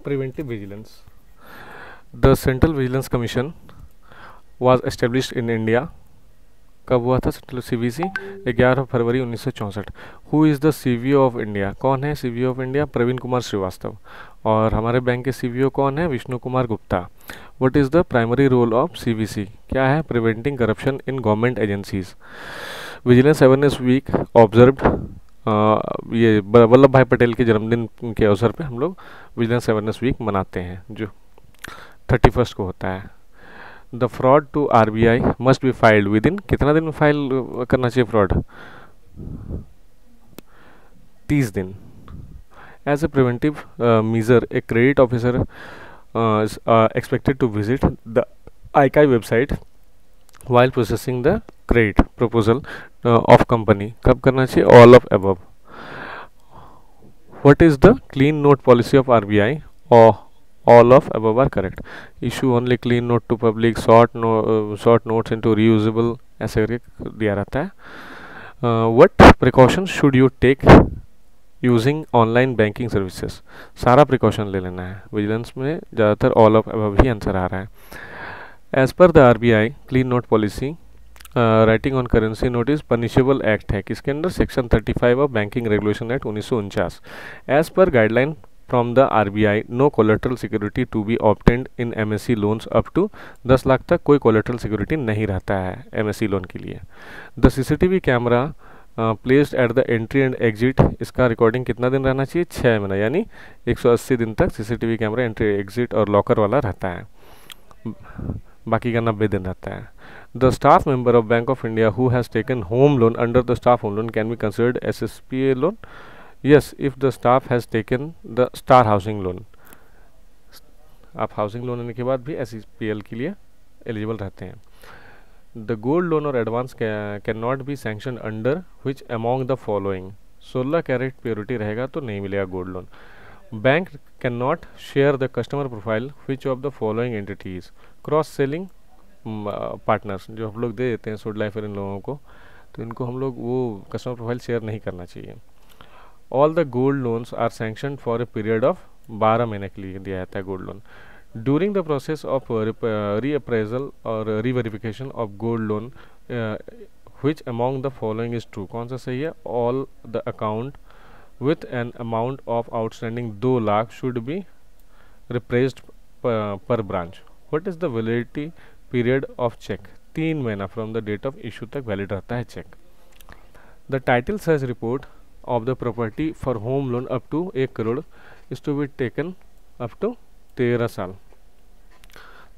Preventive vigilance. The Central Vigilance Commission was established in India. कब हुआ था central CVC? 11 फरवरी 1964। Who is the CVO of India? कौन है CVO of India? Praveen Kumar Srivastava. और हमारे बैंक के सीवीओ कौन है? Vishnu Kumar Gupta. What is the primary role of CVC? क्या है? Preventing corruption in government agencies. Vigilance awareness week observed, ये वल्लभ भाई पटेल के जन्मदिन के अवसर पे हम लोग विजिलेंस अवेयरनेस वीक मनाते हैं जो 31 को होता है। The fraud to RBI must be filed with in, कितना दिन में फाइल करना चाहिए फ्रॉड? 30 दिन। As a preventive measure a credit officer expected to visit the ICAI website while processing the credit proposal of company. कब करना चाहिए? All of above. What is the clean note policy of RBI? Or all of above are correct. Issue only clean note to public, short notes into reusable, ऐसे करके दिया रहता है। What precautions should you take using online banking services? सारा precaution ले लेना है। Vigilance में ज़्यादातर ऑल ऑफ अबव ही आंसर आ रहा है। As per the RBI clean note policy, writing on currency note is punishable act है किसके under? Section 35 of banking regulation act 1949। As per guideline from the RBI no collateral security to be obtained in MSC loans up to 10 lakh तक कोई collateral security नहीं रहता है MSc loan के लिए। The CCTV camera placed at the entry and exit, इसका recording कितना दिन रहना चाहिए? 6 महीना, यानी 180 दिन तक सीसीटीवी कैमरा एंट्री एग्जिट और लॉकर वाला रहता है, बाकी का 90 दिन रहता है। The staff member of Bank of India who has taken home loan under the staff home loan can be considered SSPA loan? Yes, if the staff has taken the star housing loan. आप housing loan लेने के बाद भी एसएसपीएल के लिए eligible रहते हैं। The gold loan और advance can not be sanction under which among the following? 16 carat purity रहेगा तो नहीं मिलेगा gold loan. Bank can not share the customer profile which of the following entities? Cross selling partners जो हम लोग दे देते हैं सुड लाइफ इन लोगों को, तो इनको हम लोग वो कस्टमर प्रोफाइल शेयर नहीं करना चाहिए। All the gold loans are sanction for a period of 12 महीने के लिए दिया जाता है gold loan. During the process of reappraisal or re-verification of gold loan, which among the following is true? कौन सा सही है? All the account with an amount of outstanding 2 lakh should be reappraised per branch. What is the validity period of check? 3 महीना from the date of issue तक valid रहता है check. The title search report of the property for home loan up to 1 crore is to be taken up to 13 साल।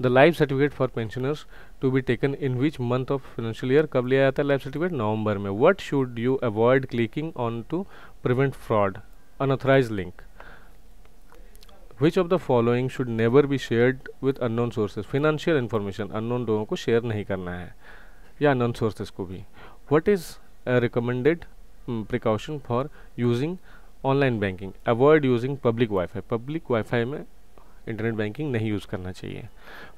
The life certificate for pensioners to be taken in which month of financial year? कब लिया जाता है life certificate? November में। What should you avoid clicking on to prevent fraud? Unauthorised link. Which of the following should never be shared with unknown sources? Financial information unknown लोगों को share नहीं करना है, या अननोन सोर्सेज को भी। What is recommended precaution for using online banking? Avoid using public wifi. Public wifi में internet banking नहीं यूज़ करना चाहिए।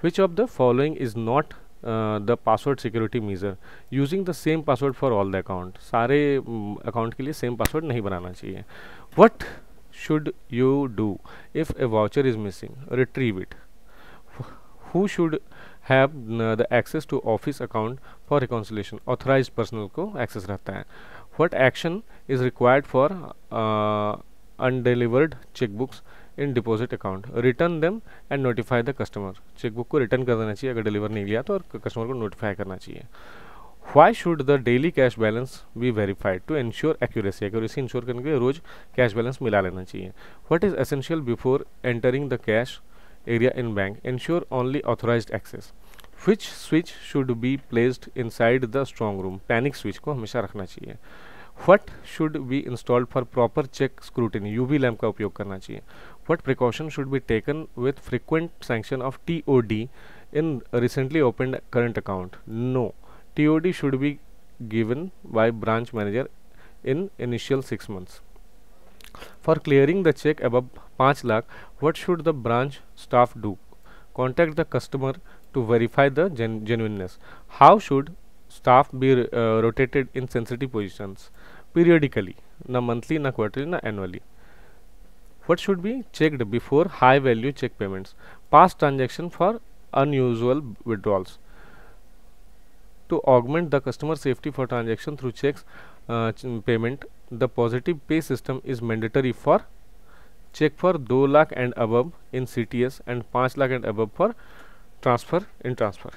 Which of the following is not the password security measure? Using the same password for all the account, सारे account के लिए same password नहीं बनाना चाहिए। What should you do if a voucher is missing? Retrieve it. Who should have the access to office account for reconciliation? Authorise personal को access रहता है। What action is required for undelivered chequebooks in deposit account? Return them and notify the customer. Chequebook को return कर देना चाहिए अगर deliver नहीं लिया तो, और कस्टमर को नोटिफाई करना चाहिए। Why should the daily cash balance be verified? To ensure accuracy. Accuracy ensure करने के लिए रोज कैश बैलेंस मिला लेना चाहिए। What is essential before entering the cash area in bank? Ensure only authorised access. Which switch should be placed inside the strong room? Panic switch को हमेशा रखना चाहिए। What should be installed for proper check scrutiny? UV lamp का उपयोग करना चाहिए। What precaution should be taken with frequent sanction of TOD in recently opened current account? No. TOD should be given by branch manager in initial 6 months. For clearing the check above 5 lakh, what should the branch staff do? Contact the customer to verify the genuineness. How should staff be rotated in sensitive positions? Periodically, ना monthly, ना quarterly, ना annually. What should be checked before high value check payments? Past transaction for unusual withdrawals. To augment the customer safety for transaction through checks payment, the positive pay system is mandatory for check for 2 lakh and above in CTS and 5 lakh and above for transfer in transfer.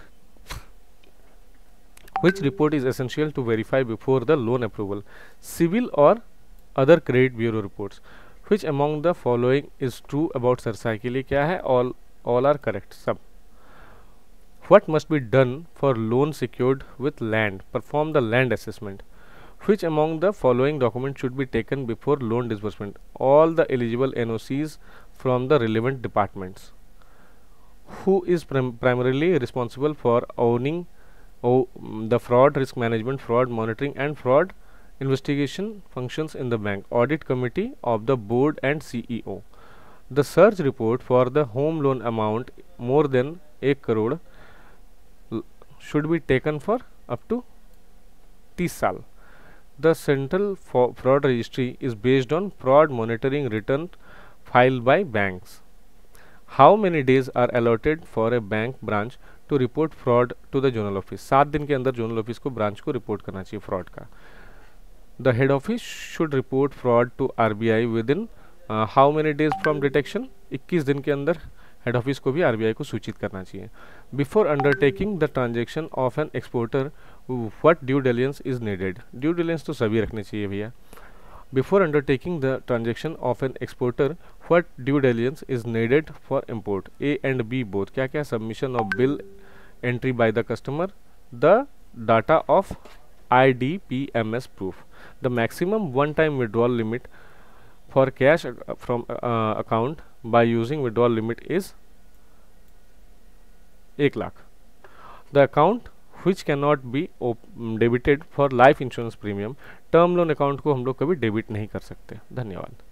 Which report is essential to verify before the loan approval? Civil or other credit bureau reports. Which among the following is true about cerci के लिए क्या है? All are correct. सब. What must be done for loan secured with land? Perform the land assessment. Which among the following documents should be taken before loan disbursement? All the eligible NOCs from the relevant departments. Who is primarily responsible for owning the fraud, risk management, fraud monitoring and fraud investigation functions in the bank? Audit committee of the board and CEO. The search report for the home loan amount more than 1 crore should be taken for up to 30 साल. The central fraud registry is based on fraud monitoring return filed by banks. How many days are allotted for a bank branch to report fraud to the zonal office? 7 दिन के अंदर zonal office को branch को report करना चाहिए fraud का. The head office should report fraud to RBI within how many days from detection? 21 दिन के अंदर हेड ऑफिस को भी आरबीआई को सूचित करना चाहिए. Before undertaking the transaction of an exporter what due diligence is needed? Due diligence तो सभी रखने चाहिए भैया. Before undertaking the transaction of an exporter what due diligence is needed for import? A and B both. क्या क्या? Submission of bill entry by the customer, the data of IDPMS proof. The maximum one-time withdrawal limit for cash from account by using withdrawal limit is 1 lakh. The account which cannot be debited for life insurance premium, term loan account को हम लोग कभी debit नहीं कर सकते. धन्यवाद.